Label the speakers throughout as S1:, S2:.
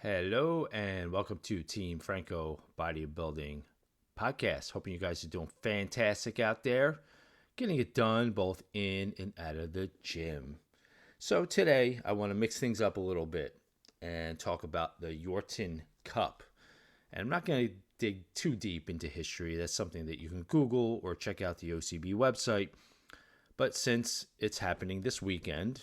S1: Hello and welcome to Team Franco Bodybuilding Podcast. Hoping you guys are doing fantastic out there, getting it done both in and out of the gym. So today I want to mix things up a little bit and talk about the Yorton Cup. And I'm not going to dig too deep into history. That's something that you can Google or check out the OCB website. But since it's happening this weekend,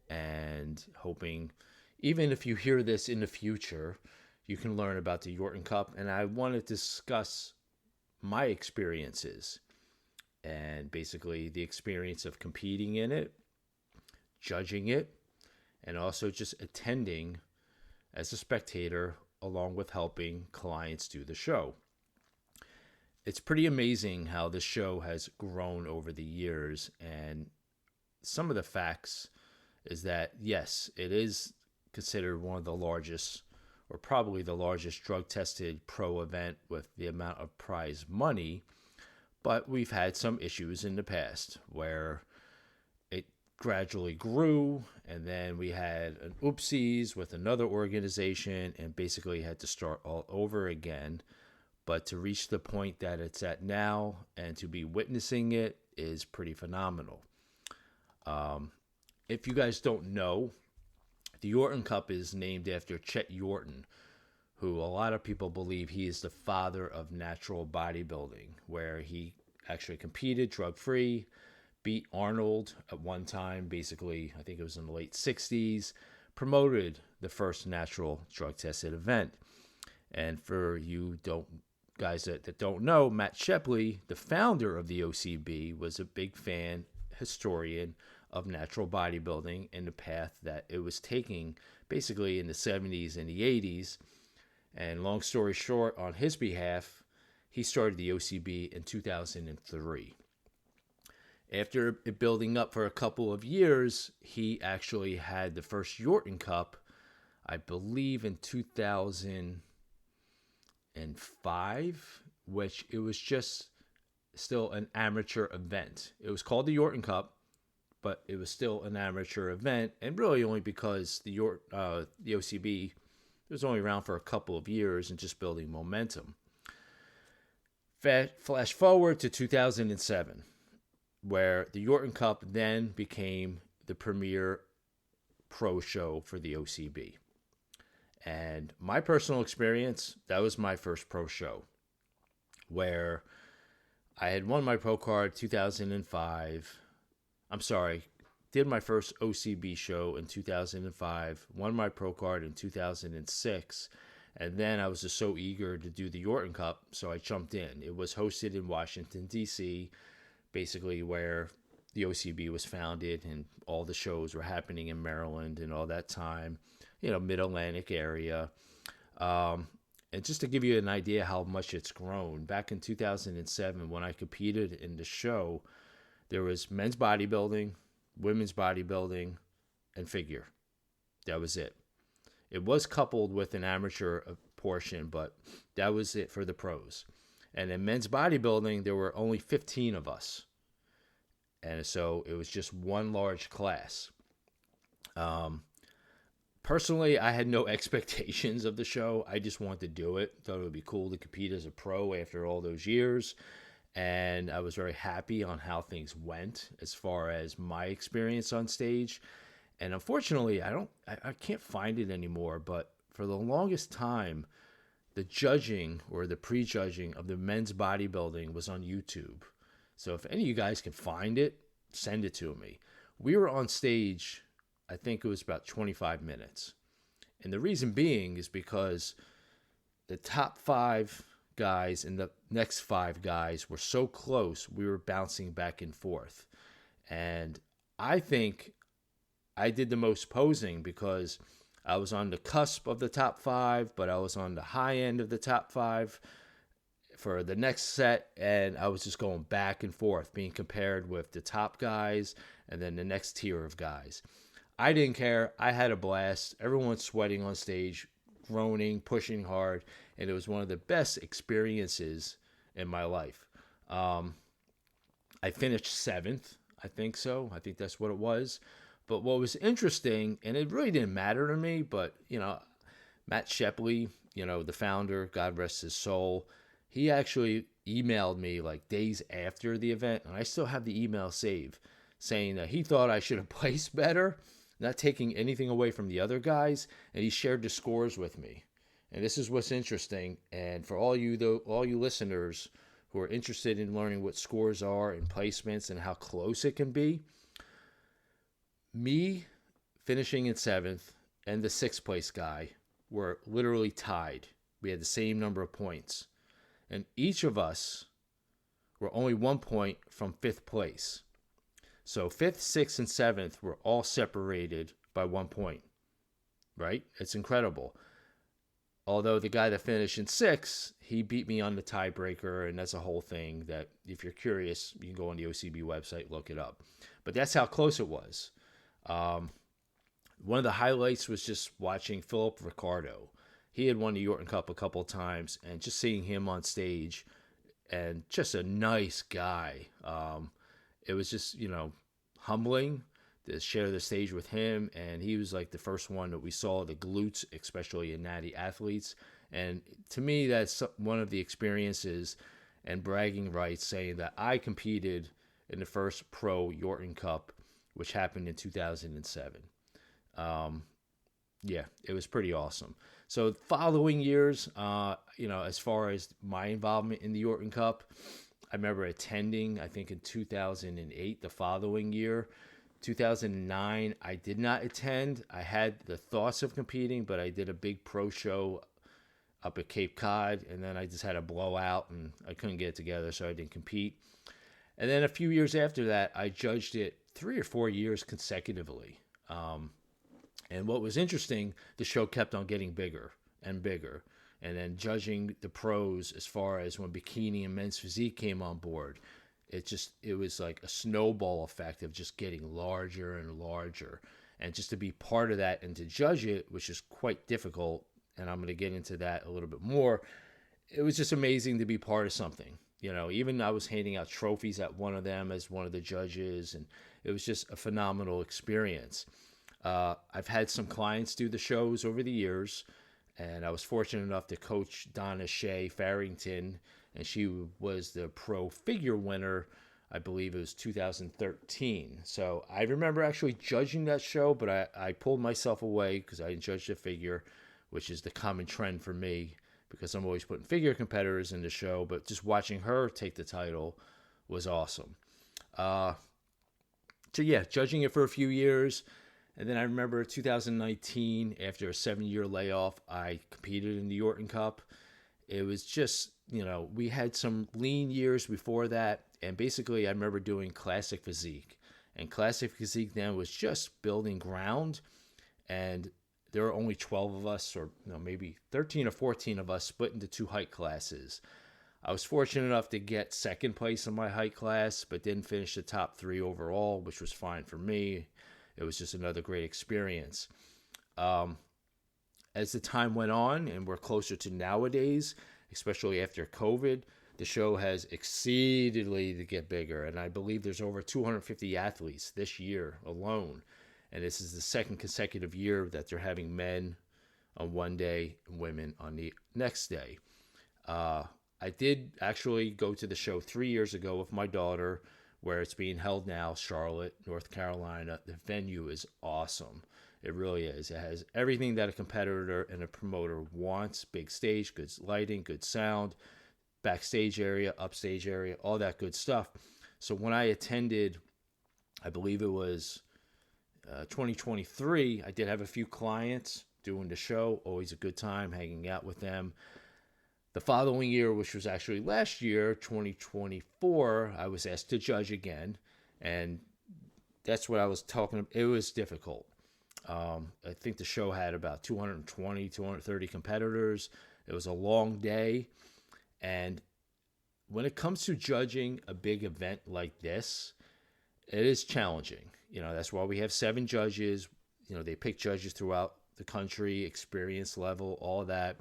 S1: and hoping even if you hear this in the future, you can learn about the Yorton Cup. And I want to discuss my experiences and basically the experience of competing in it, judging it, and also just attending as a spectator along with helping clients do the show. It's pretty amazing how this show has grown over the years, and some of the facts is that, yes, it is considered one of the largest, or probably the largest drug-tested pro event with the amount of prize money, but we've had some issues in the past where it gradually grew, and then we had an oopsies with another organization and basically had to start all over again. But to reach the point that it's at now and to be witnessing it is pretty phenomenal. If you guys don't know, the Yorton Cup is named after Chet Yorton, who a lot of people believe he is the father of natural bodybuilding, where he actually competed drug-free, beat Arnold at one time, basically, I think it was in the late 60s, promoted the first natural drug-tested event. And for you guys that don't know, Matt Shepley, the founder of the OCB, was a big fan, historian of natural bodybuilding and the path that it was taking basically in the 70s and the 80s. And long story short, on his behalf, he started the OCB in 2003. After it building up for a couple of years, he actually had the first Yorton Cup, I believe in 2005, which it was just still an amateur event. It was called the Yorton Cup, but it was still an amateur event, and really only because the OCB was only around for a couple of years and just building momentum. Flash forward to 2007, where the Yorton Cup then became the premier pro show for the OCB. And my personal experience, that was my first pro show, where I had won my pro card 2005. Did my first OCB show in 2005, won my pro card in 2006, and then I was just so eager to do the Yorton Cup, so I jumped in. It was hosted in Washington, D.C., basically where the OCB was founded, and all the shows were happening in Maryland and all that time, Mid-Atlantic area. And just to give you an idea how much it's grown, back in 2007 when I competed in the show, there was men's bodybuilding, women's bodybuilding, and figure. That was it. It was coupled with an amateur portion, but that was it for the pros. And in men's bodybuilding, there were only 15 of us. And so it was just one large class. Personally, I had no expectations of the show. I just wanted to do it. Thought it would be cool to compete as a pro after all those years. And I was very happy on how things went as far as my experience on stage. And unfortunately, I can't find it anymore, but for the longest time, the judging or the prejudging of the men's bodybuilding was on YouTube. So if any of you guys can find it, send it to me. We were on stage, I think it was about 25 minutes. And the reason being is because the top 5 guys and the next 5 guys were so close, we were bouncing back and forth. And I think I did the most posing because I was on the cusp of the top 5, but I was on the high end of the top 5 for the next set, and I was just going back and forth, being compared with the top guys and then the next tier of guys. I didn't care. I had a blast. Everyone's sweating on stage, groaning, pushing hard, and it was one of the best experiences in my life. I finished 7th, I think so. I think that's what it was. But what was interesting, and it really didn't matter to me, but, Matt Shepley, the founder, God rest his soul, he actually emailed me like days after the event, and I still have the email saved, saying that he thought I should have placed better, not taking anything away from the other guys, and he shared the scores with me. And this is what's interesting, and for all you listeners who are interested in learning what scores are and placements and how close it can be, me finishing in 7th and the 6th place guy were literally tied. We had the same number of points. And each of us were only 1 point from 5th place. So 5th, 6th, and 7th were all separated by 1 point, right? It's incredible. Although the guy that finished in 6th, he beat me on the tiebreaker, and that's a whole thing that if you're curious, you can go on the OCB website, look it up. But that's how close it was. One of the highlights was just watching Philip Ricardo. He had won the Yorton Cup a couple of times, and just seeing him on stage, and just a nice guy. It was just, humbling to share the stage with him, and he was like the first one that we saw the glutes, especially in natty athletes. And to me, that's one of the experiences and bragging rights, saying that I competed in the first pro Yorton Cup, which happened in 2007. Yeah, it was pretty awesome. So following years, as far as my involvement in the Yorton Cup, I remember attending, I think in 2008, the following year. 2009, I did not attend. I had the thoughts of competing, but I did a big pro show up at Cape Cod, and then I just had a blowout, and I couldn't get it together, so I didn't compete. And then a few years after that, I judged it 3 or 4 years consecutively. And what was interesting, the show kept on getting bigger and bigger. And then judging the pros as far as when bikini and men's physique came on board, it was like a snowball effect of just getting larger and larger. And just to be part of that and to judge it, which is quite difficult, and I'm going to get into that a little bit more, it was just amazing to be part of something. Even I was handing out trophies at one of them as one of the judges, and it was just a phenomenal experience. I've had some clients do the shows over the years, and I was fortunate enough to coach Donna Shea Farrington, and she was the pro figure winner, I believe it was 2013. So I remember actually judging that show, but I pulled myself away because I didn't judge the figure, which is the common trend for me because I'm always putting figure competitors in the show, but just watching her take the title was awesome. So yeah, judging it for a few years. And then I remember 2019, after a 7-year layoff, I competed in the Yorton Cup. It was just, we had some lean years before that. And basically, I remember doing classic physique. And classic physique then was just building ground. And there were only 12 of us, or maybe 13 or 14 of us split into 2 height classes. I was fortunate enough to get second place in my height class, but didn't finish the top 3 overall, which was fine for me. It was just another great experience. As the time went on and we're closer to nowadays, especially after COVID, the show has exceedingly to get bigger. And I believe there's over 250 athletes this year alone. And this is the second consecutive year that they're having men on one day and women on the next day. I did actually go to the show 3 years ago with my daughter, where it's being held now, Charlotte, North Carolina. The venue is awesome. It really is. It has everything that a competitor and a promoter wants. Big stage, good lighting, good sound, backstage area, upstage area, all that good stuff. So when I attended, I believe it was 2023, I did have a few clients doing the show. Always a good time hanging out with them. The following year, which was actually last year, 2024, I was asked to judge again, and that's what I was talking about. It was difficult. I think the show had about 220, 230 competitors. It was a long day, and when it comes to judging a big event like this, it is challenging. That's why we have 7 judges. They pick judges throughout the country, experience level, all that.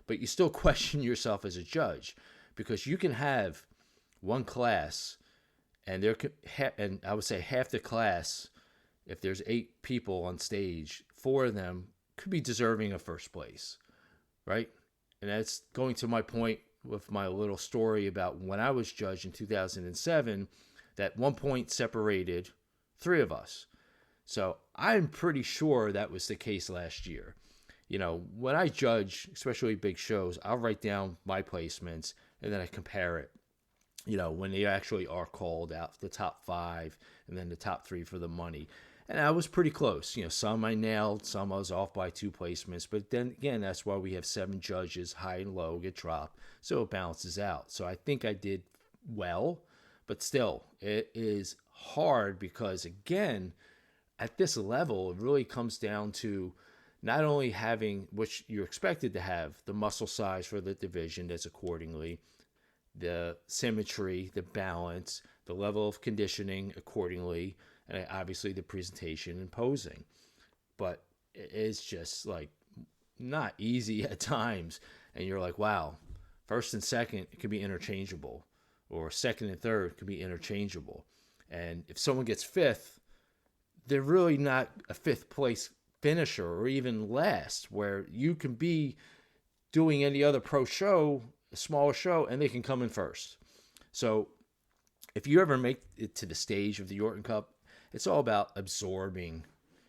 S1: But you still question yourself as a judge, because you can have one class, and and I would say half the class, if there's 8 people on stage, 4 of them could be deserving of first place. right? And that's going to my point with my little story about when I was judged in 2007, that 1 point separated three of us. So I'm pretty sure that was the case last year. When I judge, especially big shows, I'll write down my placements and then I compare it. When they actually are called out, the top five and then the top three for the money. And I was pretty close. Some I nailed, some I was off by 2 placements. But then again, that's why we have 7 judges, high and low get dropped. So it balances out. So I think I did well. But still, it is hard because, again, at this level, it really comes down to not only having, which you're expected to have, the muscle size for the division that's accordingly, the symmetry, the balance, the level of conditioning accordingly, and obviously the presentation and posing. But it's just like not easy at times. And you're like, wow, first and second, it can be interchangeable, or second and third can be interchangeable. And if someone gets fifth, they're really not a fifth place finisher or even last, where you can be doing any other pro show, a smaller show, and they can come in first. So if you ever make it to the stage of the Yorton Cup, it's all about absorbing,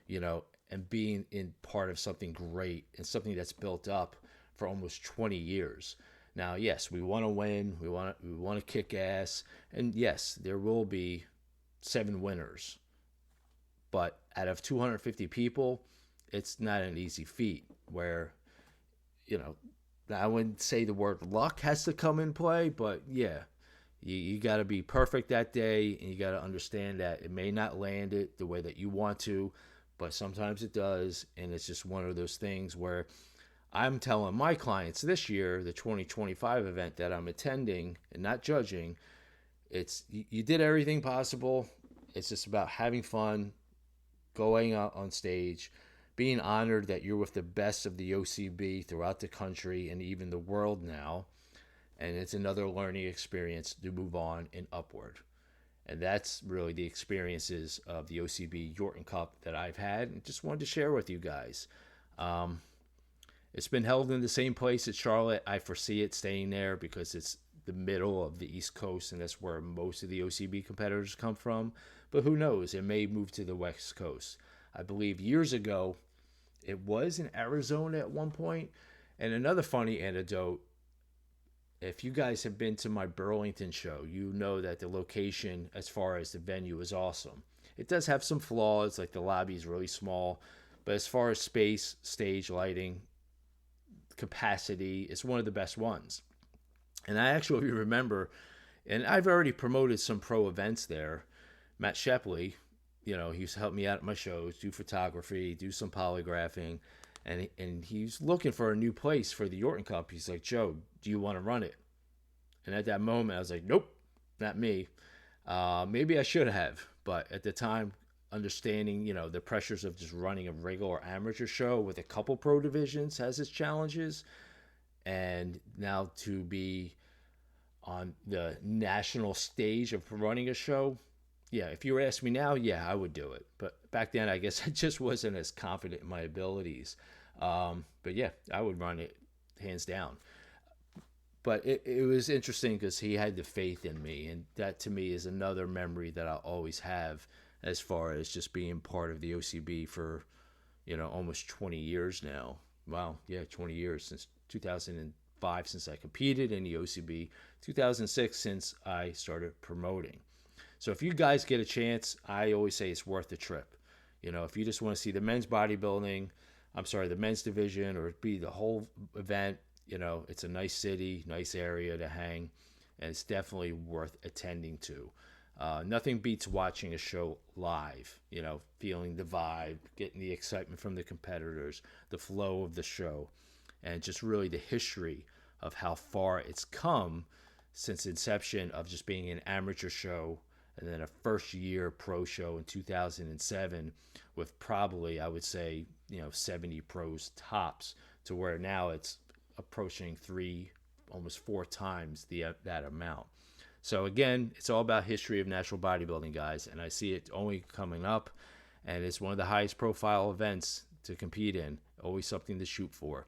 S1: and being in part of something great and something that's built up for almost 20 years. Now, yes, we want to win. We want to kick ass. And yes, there will be 7 winners. But out of 250 people, it's not an easy feat where, I wouldn't say the word luck has to come in play, but yeah, you got to be perfect that day, and you got to understand that it may not land it the way that you want to, but sometimes it does, and it's just one of those things where I'm telling my clients this year, the 2025 event that I'm attending and not judging, it's you did everything possible. It's just about having fun, going out on stage, being honored that you're with the best of the OCB throughout the country and even the world now. And it's another learning experience to move on and upward. And that's really the experiences of the OCB Yorton Cup that I've had and just wanted to share with you guys. It's been held in the same place at Charlotte. I foresee it staying there because it's the middle of the East Coast, and that's where most of the OCB competitors come from. But who knows? It may move to the West Coast. I believe years ago, it was in Arizona at one point. And another funny anecdote, if you guys have been to my Burlington show, you know that the location as far as the venue is awesome. It does have some flaws, like the lobby is really small. But as far as space, stage lighting, capacity, it's one of the best ones. And I actually remember, and I've already promoted some pro events there. Matt Shepley, he's helped me out at my shows, do photography, do some polygraphing, and he's looking for a new place for the Yorton Cup. He's like, Joe, do you want to run it? And at that moment, I was like, nope, not me. Maybe I should have, but at the time, understanding, the pressures of just running a regular amateur show with a couple pro divisions has its challenges. And now to be on the national stage of running a show, yeah, if you were asking me now, yeah, I would do it. But back then, I guess I just wasn't as confident in my abilities. But yeah, I would run it hands down. But it was interesting because he had the faith in me. And that to me is another memory that I'll always have as far as just being part of the OCB for, almost 20 years now. Wow, yeah, 20 years since 2005 since I competed in the OCB, 2006 since I started promoting. So if you guys get a chance, I always say it's worth the trip. If you just want to see the men's bodybuilding, the men's division, or be the whole event, it's a nice city, nice area to hang, and it's definitely worth attending to. Nothing beats watching a show live, feeling the vibe, getting the excitement from the competitors, the flow of the show, and just really the history of how far it's come since inception of just being an amateur show and then a first year pro show in 2007 with probably, I would say, 70 pros tops, to where now it's approaching 3, almost 4 times that amount. So again, it's all about history of natural bodybuilding, guys, and I see it only coming up, and it's one of the highest profile events to compete in, always something to shoot for.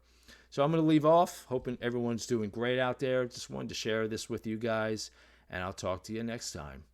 S1: So I'm going to leave off, hoping everyone's doing great out there. Just wanted to share this with you guys, and I'll talk to you next time.